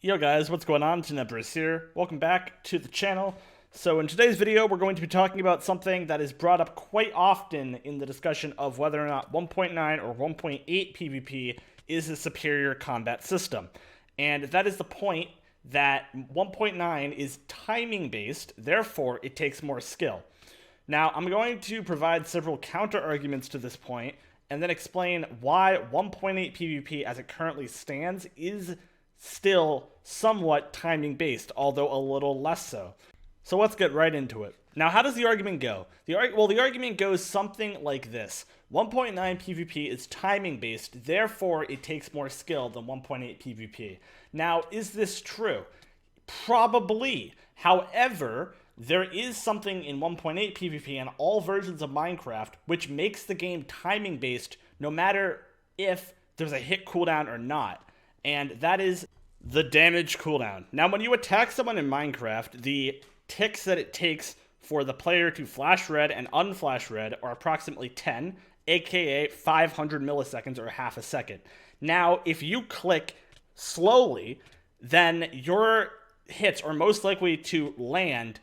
Yo guys, what's going on? Tenebris here. Welcome back to the channel. So in today's video, we're going to be talking about something that is brought up quite often in the discussion of whether or not 1.9 or 1.8 PvP is a superior combat system. And that is the point that 1.9 is timing based, therefore it takes more skill. Now, I'm going to provide several counter arguments to this point and then explain why 1.8 PvP as it currently stands is still somewhat timing based, although a little less so. So let's get right into it. Now, how does the argument go? The argument goes something like this. 1.9 PvP is timing based, therefore it takes more skill than 1.8 PvP. Now, is this true? Probably. However, there is something in 1.8 PvP and all versions of Minecraft which makes the game timing based no matter if there's a hit cooldown or not. And that is the damage cooldown. Now, when you attack someone in Minecraft, the ticks that it takes for the player to flash red and unflash red are approximately 10, aka 500 milliseconds or half a second. Now, if you click slowly, then your hits are most likely to land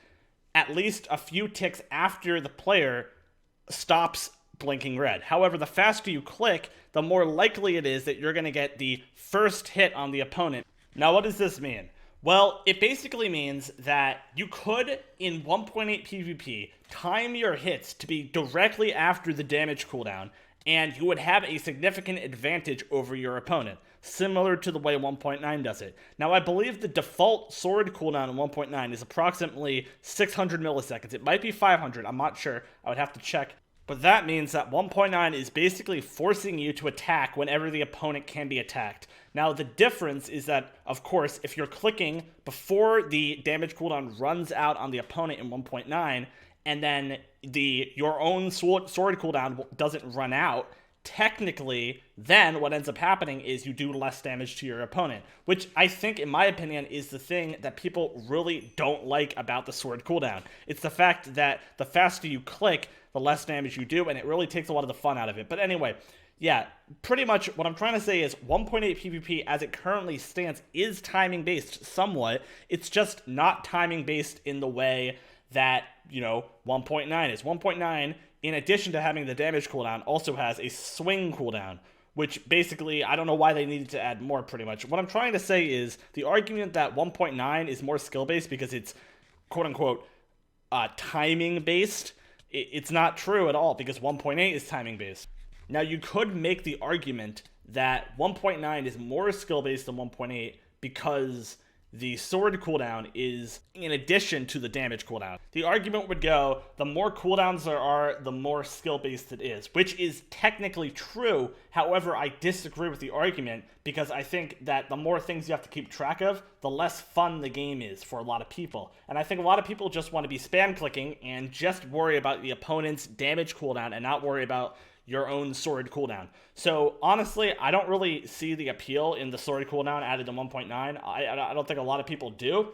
at least a few ticks after the player stops blinking red. However, the faster you click, the more likely it is that you're going to get the first hit on the opponent. Now, what does this mean? Well, it basically means that you could, in 1.8 PvP, time your hits to be directly after the damage cooldown, and you would have a significant advantage over your opponent, similar to the way 1.9 does it. Now, I believe the default sword cooldown in 1.9 is approximately 600 milliseconds. It might be 500, I'm not sure. I would have to check. But that means that 1.9 is basically forcing you to attack whenever the opponent can be attacked. Now, the difference is that, of course, if you're clicking before the damage cooldown runs out on the opponent in 1.9, and then your own sword cooldown doesn't run out, technically, then what ends up happening is you do less damage to your opponent, which I think, in my opinion, is the thing that people really don't like about the sword cooldown. It's the fact that the faster you click, the less damage you do, and it really takes a lot of the fun out of it. But anyway, yeah, pretty much what I'm trying to say is 1.8 PvP as it currently stands is timing based somewhat. It's just not timing based in the way that, 1.9 is. 1.9, in addition to having the damage cooldown, also has a swing cooldown, which basically, I don't know why they needed to add more, pretty much. What I'm trying to say is the argument that 1.9 is more skill-based because it's, quote-unquote, timing-based, it's not true at all because 1.8 is timing-based. Now, you could make the argument that 1.9 is more skill-based than 1.8 because the sword cooldown is in addition to the damage cooldown. The argument would go, the more cooldowns there are, the more skill-based it is, which is technically true. However, I disagree with the argument because I think that the more things you have to keep track of, the less fun the game is for a lot of people. And I think a lot of people just want to be spam clicking and just worry about the opponent's damage cooldown and not worry about your own sword cooldown. So honestly, I don't really see the appeal in the sword cooldown added to 1.9. I don't think a lot of people do.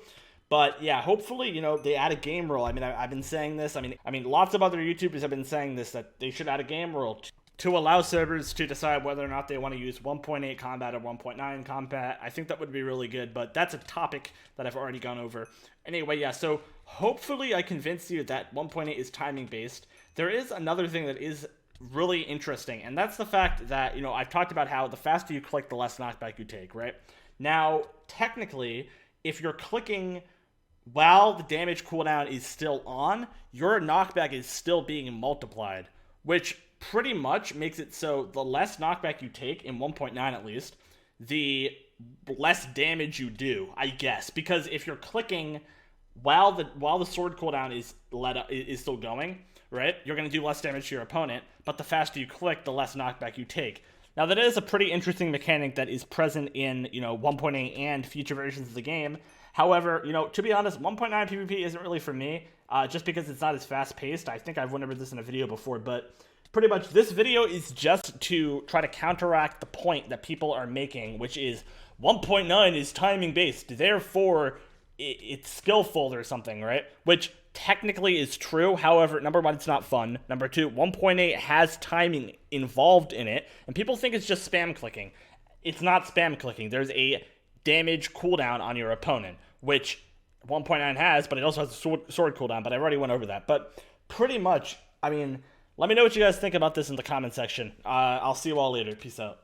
But yeah, hopefully, they add a game rule. I mean, I've been saying this. I mean, lots of other YouTubers have been saying this, that they should add a game rule to allow servers to decide whether or not they want to use 1.8 combat or 1.9 combat. I think that would be really good, but that's a topic that I've already gone over. Anyway, yeah, so hopefully I convinced you that 1.8 is timing based. There is another thing that is really interesting, and that's the fact that, I've talked about how the faster you click, the less knockback you take, right? Now, technically, if you're clicking while the damage cooldown is still on, your knockback is still being multiplied, which pretty much makes it so the less knockback you take, in 1.9 at least, the less damage you do, I guess. Because if you're clicking while the sword cooldown is still going, right, you're going to do less damage to your opponent, but the faster you click, the less knockback you take. Now, that is a pretty interesting mechanic that is present in, 1.8 and future versions of the game. However, to be honest, 1.9 PvP isn't really for me, just because it's not as fast-paced. I think I've went over this in a video before, but pretty much this video is just to try to counteract the point that people are making, which is 1.9 is timing-based, therefore it's skillful or something, right? Which technically is true. However, number one, it's not fun. Number two, 1.8 has timing involved in it, and people think it's just spam clicking. It's not spam clicking. There's a damage cooldown on your opponent, which 1.9 has, but it also has a sword cooldown, but I already went over that. But pretty much, I mean, let me know what you guys think about this in the comment section. I'll see you all later. Peace out.